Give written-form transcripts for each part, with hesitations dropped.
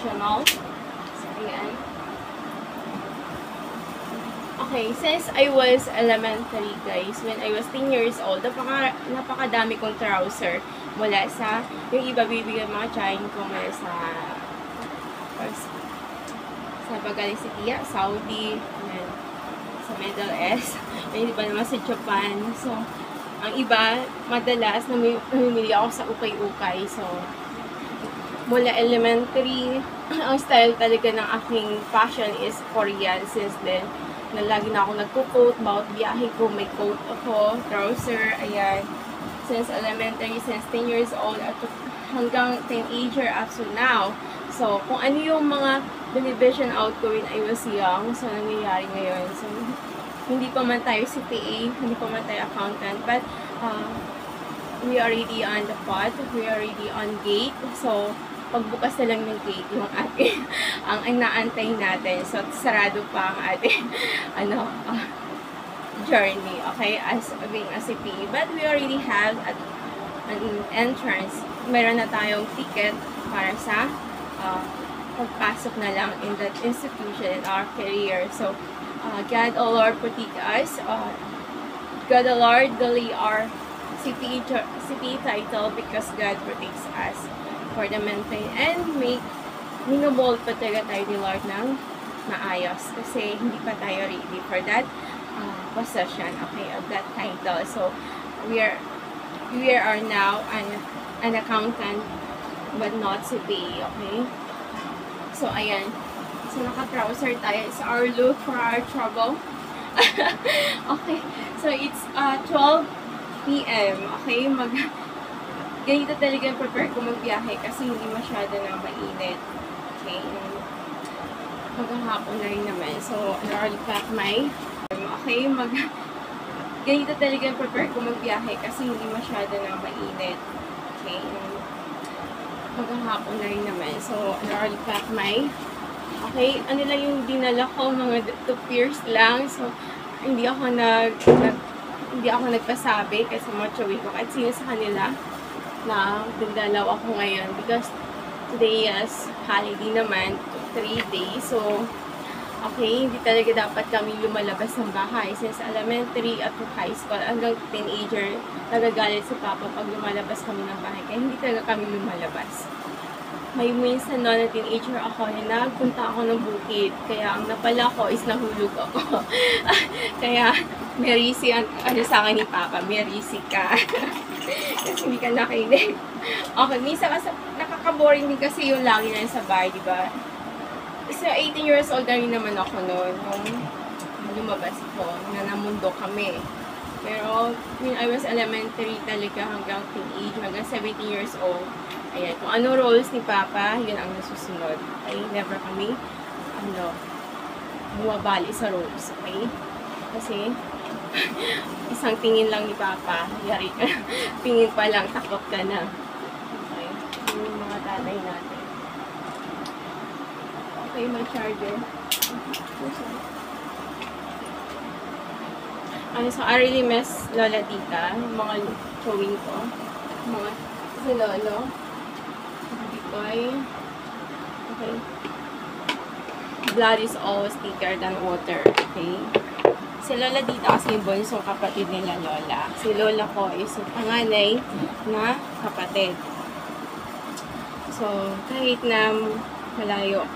optional. So, ayan. Okay, since I was elementary, guys, when I was 10 years old, napakadami kong trouser mula sa, yung iba bibigyan mga tsahin ko mula sa Bagaling City, Saudi, and sa Middle East, yung iba naman sa Japan. So, ang iba, madalas, namimili ako sa ukay-ukay. So, mula elementary, ang style talaga ng aking fashion is Korean, since then, na lagi na ako nagko-coat, bawat biyahe ko, may coat ako, trouser, ayan. Since elementary, since 10 years old, at hanggang teenager up to now. So, kung ano yung mga division out ko when I was young, so nangyayari ngayon. So, hindi pa man tayo CPA, hindi pa man tayo accountant, but we are already on the pot, we are already on gate. So, pagbukas na lang ng gate yung ating ang inaantay natin. So, sarado pa ang ating journey, okay, as being a CPA. But we already have an entrance. Meron na tayong ticket para sa pagpasok na lang in that institution, in our career. So, God, O Lord, protect us. God, O Lord, delay our CPA title because God protects us for the maintain and make minomold pa talaga tayo ni Lord ng maayos kasi hindi pa tayo ready for that possession, okay, of that title. So, we are now an accountant but not CPA, okay? So, ayan. So, naka-trouser tayo. It's our look for our trouble. Okay. So, it's 12 p.m. Okay? Ganito talaga yung prepare ko magbiyahe kasi hindi masyado na mainit. Okay? Maghahapon na rin naman. So, I already pack my... Okay? Ganito talaga yung prepare ko magbiyahe kasi hindi masyado na mainit. Okay? Maghahapon na rin naman. So, I already pack my... Okay, ano lang yung dinala ko, mga 2 pairs lang. So, hindi ako nagpasabi kasi machowi ko kahit sino sa kanila na dindalaw ako ngayon because today is holiday naman, 3 days. So, okay, hindi talaga dapat kami lumalabas ng bahay. Since elementary at high school, hanggang teenager, nagagalit si Papa pag lumalabas kami ng bahay. Kaya hindi talaga kami lumalabas. May minsan na teenager ako na nagpunta ako ng bukid. Kaya ang napala ko is nahulog ako. Kaya, merisi ang sa akin ni Papa, merisi ka. Kasi hindi ka nakinig. Okay, minsan kasi nakaka-boring din kasi yung lagi na sa bahay, di ba? So, 18 years old na rin naman ako noon. Nung lumabas ako, namundo kami. Pero, when I was elementary talaga hanggang teenage, hanggang 17 years old, ayan, kung ano roles ni Papa, yun ang nasusunod. Okay? Never kami, bumabali sa roles. Okay? Kasi, isang tingin lang ni Papa, yari ka. Tingin pa lang, takot ka na. Okay? Yun yung mga tatay natin. Okay, may charger. So I really miss Lola Tita, mga showing ko. Mga si Lolo. Okay. Blood is always thicker than water. Okay. Si Lola Tita kasi yung bunsong kapatid nila Lola. Si Lola ko is yung panganay na kapatid. So, kahit na malayo,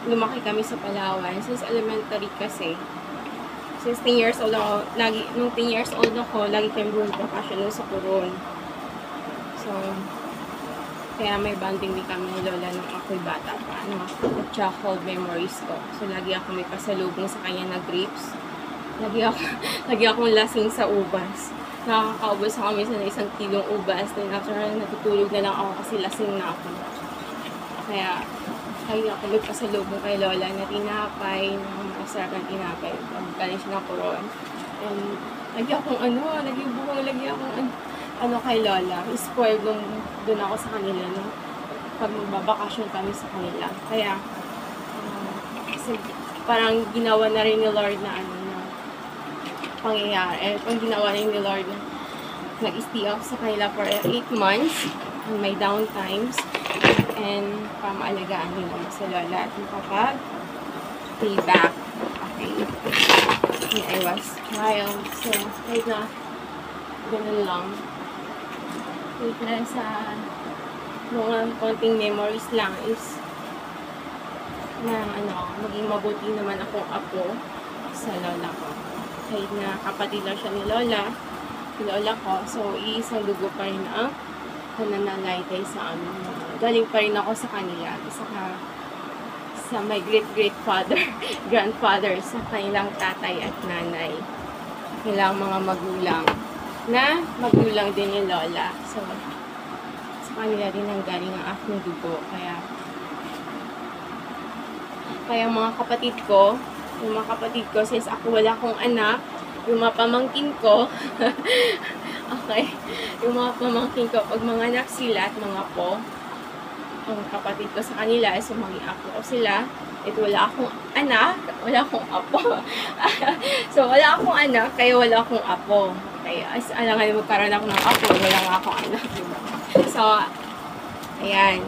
lumaki kami sa Palawan. Since elementary kasi, since 10 years old ako, nung 10 years old ako, lagi kami bumibakasyon sa Coron. So, kaya may bonding din kami ni Lola nung ako'y bata pa. Nag-chocolate memories ko. So, lagi ako may pasalubong sa kanya na grapes. Lagi akong lasing sa ubas. Nakakaubos ako minsan na 1 kilong ubas. Then, after natutulog na lang ako kasi lasing na ako. Kaya ako may pasalubong kay Lola na tinapay, masarap ng tinapay. Galing siya ng Coron. And, lagi akong kay Lola. Spoiled doon ako sa kanila, no? Pag magbabakasyon kami sa kanila. Kaya, kasi parang ginawa na rin ni Lord na pangyayari. Pag ginawa rin ni Lord na nag-stay ako sa kanila for 8 months. in my downtimes and pamaalagaan din naman sa lola at makapag-pay back. Okay. When I was child. So, right na, ganun lang. Wait na sa mga konting memories lang is na maging mabuti naman akong apo sa lola ko. Kahit na kapatid lang siya ni lola ko. So, iisang dugo pa rin ang nananalaytay sa amin. Galing pa rin ako sa kanila. Sa my great-great-father, grandfather, sa kanilang tatay at nanay. Kanilang mga magulang din ni lola. So, sa kanila din ang galing ang aking dugo. Kaya mga kapatid ko, since ako wala akong anak, yung mga pamangkin ko, okay, yung mga pamangkin ko, pag mga anak sila at mga po, ang kapatid ko sa kanila, so maging apo ko sila, wala akong anak, wala akong apo. So, wala akong anak, kaya wala akong apo. Okay, alangan magkaroon ako ng apo, wala nga akong anak. Diba? So, ayan.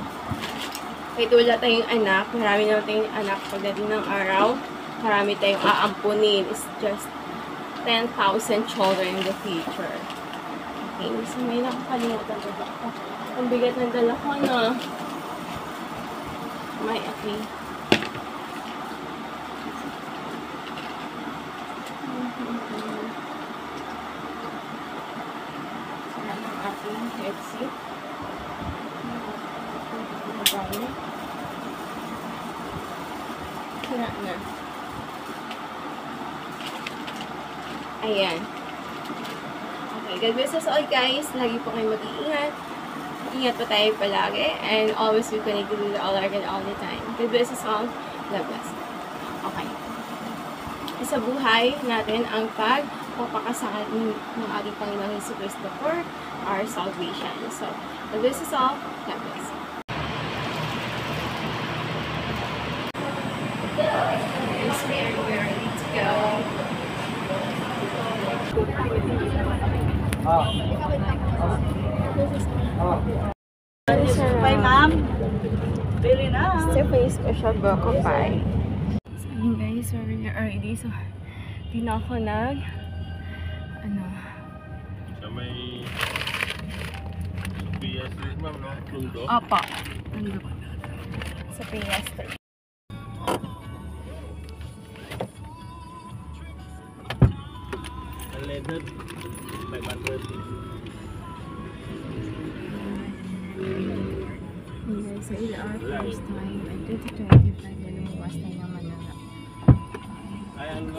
Kahit wala tayong anak, marami naman tayong anak pagdating ng araw, marami tayong aampunin. It's just 10,000 children in the future. Okay, so may nakakalimutan ko ba? Ang bigat ng dala ko na. May okay. Let's see. Sira na. Ayan. Okay, God bless us all guys. Lagi po kayo mag-iingat. Ingat po tayo palagi. And always be connected with all our God all the time. God bless us all. God bless. Okay. Sa buhay natin ang pagpapakasakal ng ating Panginoong Jesucristo for our salvation. So, God bless us all. God bless. We're ready to go. Bye, ma'am. Really na. Sa face ko siya bako pa. So, yun guys, we're already. So, di na ako Sa may Sophia Street, ma'am, no? Tundo. Apa. Sa Piñastre. Unleaded, 500. Guys, so in our first time in 2025 na lumuwas tayo ng Manila.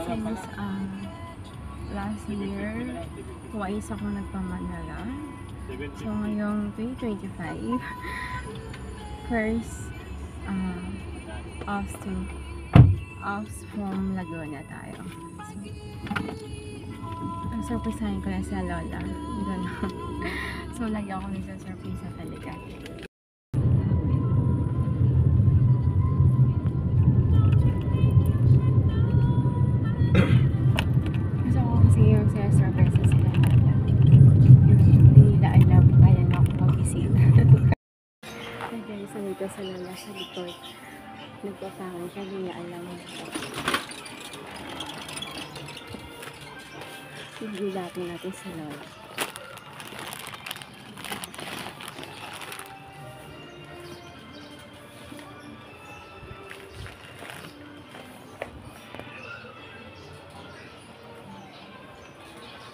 Since last year, twice ako nagpa-Manila. So ngayong 2025, first offs from Laguna tayo. So, surprisehin ko na sa lola. Gano'n. So, lagi ako nagsasurprise sa talaga. Gusto ko kasi yung surprise sa sila lola. Hindi nila alam kaya na ako mag-isita. Ay guys, nandito sa lola sa likod. Nagpapangan siya, hindi niya alam. Gulatin natin sa lola.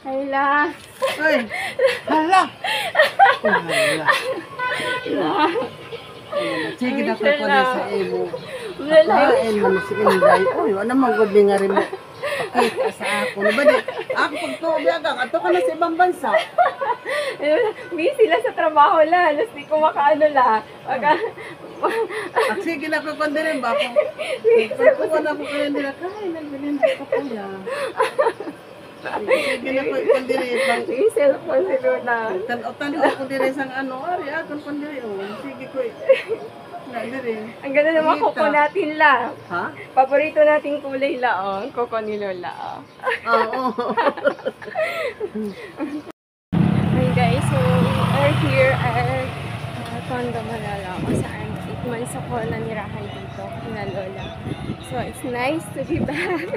Hala! Ay! Hala! Hala! Sige na ko na sa imo. Kain mo si Inday. Uy, wala magod nga rin mo. Pakita sa ako. Ba di? Ako pagtubi agang. Ato ka na sa ibang bansa. Busy sila sa trabaho la. Alas di ko makaano la. Sige na ko rin ba ako? Pagkuha na ko rin nila. Kain, nagbilin ko pa kuya. Sige na ko rin. Yung cellphone si Luna. Tanaw ko din sang ano. Ari, akong pandiri. Sige ko. Ang ganda naman kuko natin la. Ha? Paborito nating kulay la, oh. Kuko ni Lola, oh. Oo. Hey guys, so we're here at Tondo, Manila, kung saan 8 months ako nanirahan dito na lola. So, it's nice to be back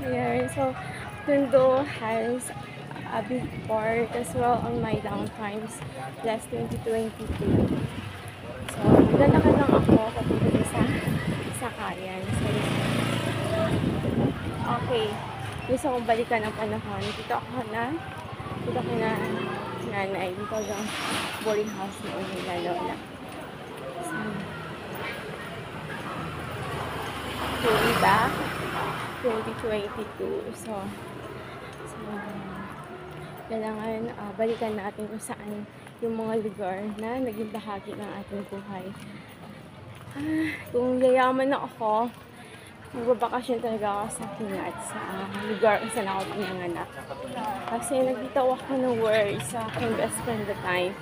here. So, Tondo has a big part as well on my downtimes last 2022. So, naglalakad lang ako papunta sa Sakayan. So, okay. Gusto kong balikan ang panahon. Dito ako na nanay. Dito ang boarding house na nila lola. So, way back 2022. So, kailangan balikan natin kung saan yung mga lugar na naging bahagi ng ating buhay. Kung yayaman na ako, magbabakasyon talaga ako sa Pinas, sa lugar kung saan ako pinanganak. Kasi nagbitaw ako ng word sa aking best friend the time.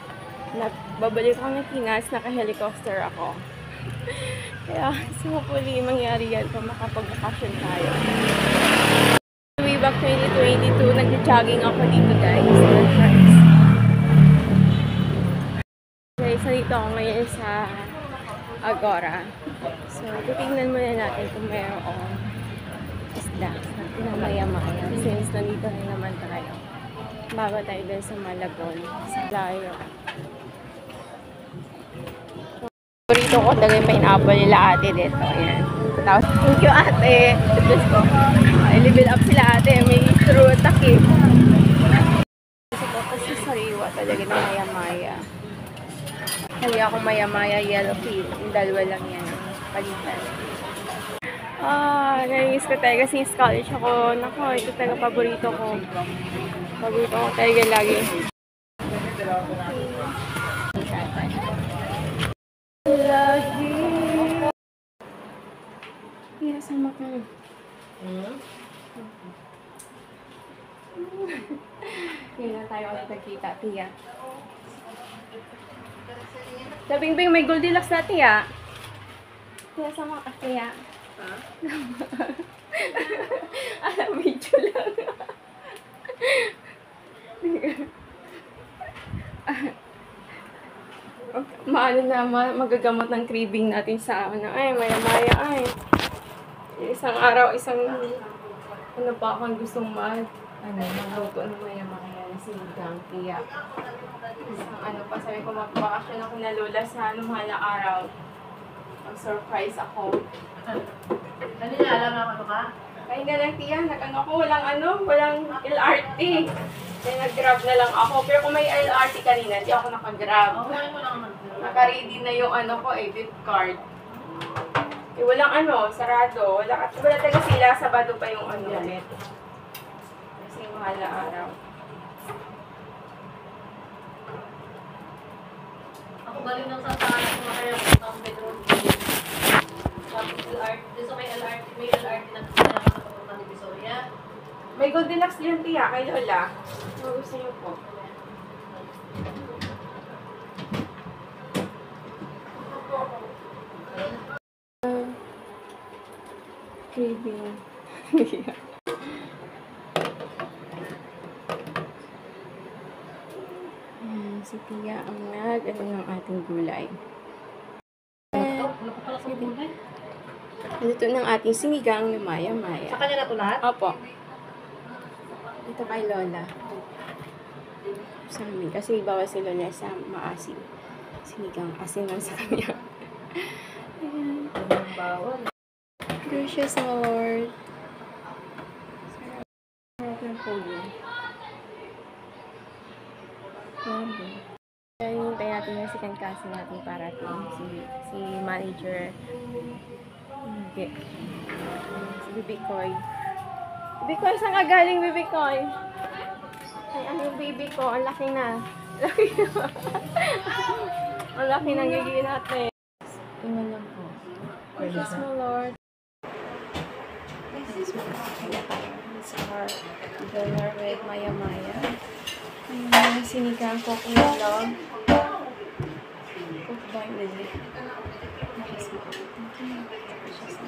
Nagbabalik ako ng Pinas, naka-helicopter ako. Kaya, so hopefully, mangyari yan kung makapagbakasyon tayo. Way back 2022, nag-jogging ako dito guys, with friends. Guys, nandito ako ngayon sa Agora. So, titignan muna natin kung mayroong isda na pinamaya-maya since nandito rin naman tayo. Bago tayo din sa Malabon, sa Layo. Paborito ko talaga yung pineapple nila ate dito. Ayan. Tapos, thank you ate. Diyos ko. Level up sila ate. May fruit takip. Kasi sariwa talaga na maya-maya. Hindi ako maya-maya yellow peel. Yung dalawa lang yan. Palitan. Nangis ko talaga since college ako. Naku, ito talaga paborito ko. Paborito ko talaga lagi. Lagi. Kaya sama ka. Hindi na tayo ulit nagkita, Tia. Bing, may Goldilocks na, Tia. Tia, sama ka, Tia. Ha? Alam, video lang. Maano na, magagamot ng craving natin sa ano, ay, maya-maya, ay. Isang araw, ano pa akong gustong magluto ng maya-maya na sinigang, Tia. Isang ano pa, sabi ko, magbakasyon ako na lola sa mahal na araw. Mag-surprise ako. Kanina, alam mo ano ka? Kaya nga lang, Tia, walang LRT. Kaya nag-grab na lang ako. Pero kung may LRT kanina, di ako naka-grab. Naka-ready na yung debit card. Eh, walang sarado. Wala talaga sila, Sabado pa yung ulit. Kasi mahal na araw. Ako galing ng Santa Ana, kumakaya ko sa Pedro. Tapos LRT, so may LRT na kasi na papunta ni Visoria. May Goldilocks din, Tia, kay Lola. Ano gusto niyo po? Craving. Si Tia ang ng ating gulay. Ito ng ating sinigang na maya-maya. Sa kanya na ito lahat? Opo. Ito kay Lola. Sa amin. Kasi bawal si Lola sa maasim. Sinigang asin lang sa kanya. Ayan. Bawal. Gracious Lord. Sarap ng polo. Kaya hinintay natin yung second cousin natin parating. Si manager. Hindi. Si Bibi Koy. Bibi Koy, saan ka galing, Bibi Koy? Ay, ano yung baby ko? Ang laki na. Ang laki na gigil natin. Tingnan lang po. Precious mo, Lord. This is our dinner with maya-maya. Ayun, sinigang ko kung love. Cook by Lily. Precious mo. Thank you. Precious mo.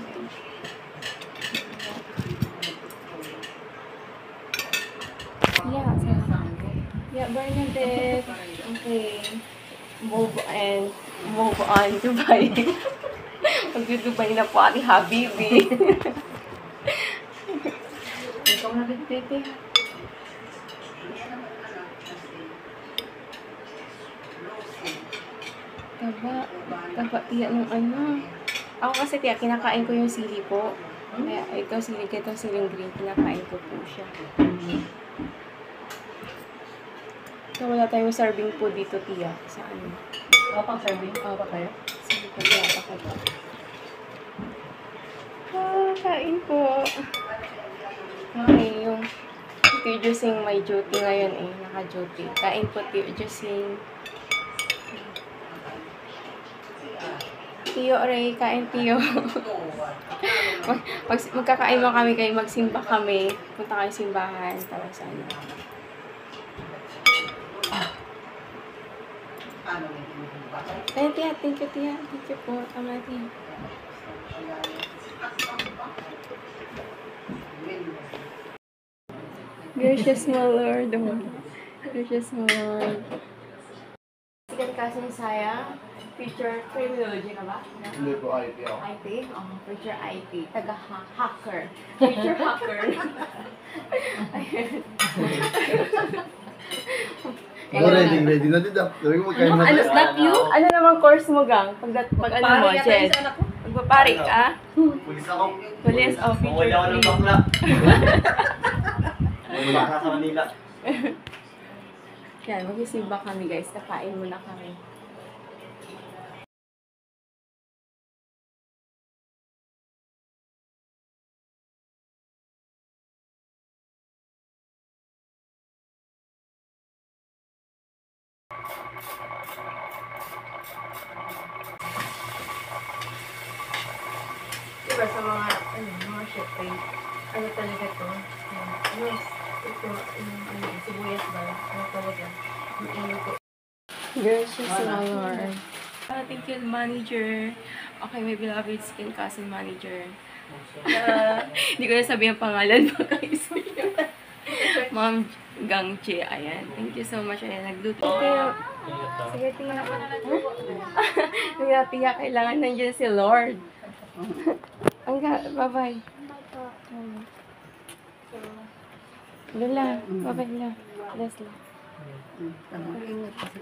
Yeah, Bernadette. Okay. move on Dubai. Mag-Dubai na po ating Habibi. Ikaw na rin, Tete. Taba, tiya ng ano. Ako kasi tiya, kinakain ko yung sili po. Kaya ito, siling green, kinakain ko po siya. So, wala tayong serving po dito, tiya. Sa ano? Wala pang serving. Wala pa kayo? Sige po, tiya, pakita. Kain po. Okay, yung Tiyo Jusing may duty ngayon eh, naka-duty. Kain po, Tiyo Jusing. Tiyo, Ray, kain, Tiyo. Magkakain mo kami kayo, magsimba kami. Punta kayo simbahan. Tapos ano. Ayun, Tiya. Thank you, Tiya. Thank you po. Tama, Tiya. Gracious my Lord. Gracious my Lord. Sikat kasi ni Saya. Future criminology ka ba? Hindi po, IT ako. IT? Oh, future IT. Taga-hacker. Future hacker. Ready na dito. Sabi ko magkain na. Ano, that you? Ano naman course mo, Gang? Pag ano mo, Jess? Magpapari ka? Pulis ako. Police of future Wala ako ng crime. bakla. Wala ka sa Manila. Yan, magsisimba kami, guys. Kakain muna kami. Diba sa mga shipping, ano talaga to? Ito, sibuyas ba? Ano talaga? Gracious Lord. Thank you, manager. Okay, my beloved skin cousin manager. Hindi ko na sabihin ang pangalan mo guys. Ma'am Gang Che, ayan. Thank you so much. Ayan, nagluto. Sige, tingnan ko na lang. Tiya, kailangan nandiyan si Lord. Bye-bye. Lola, bye-bye, Lola. Bless, Lola. Ingat kasi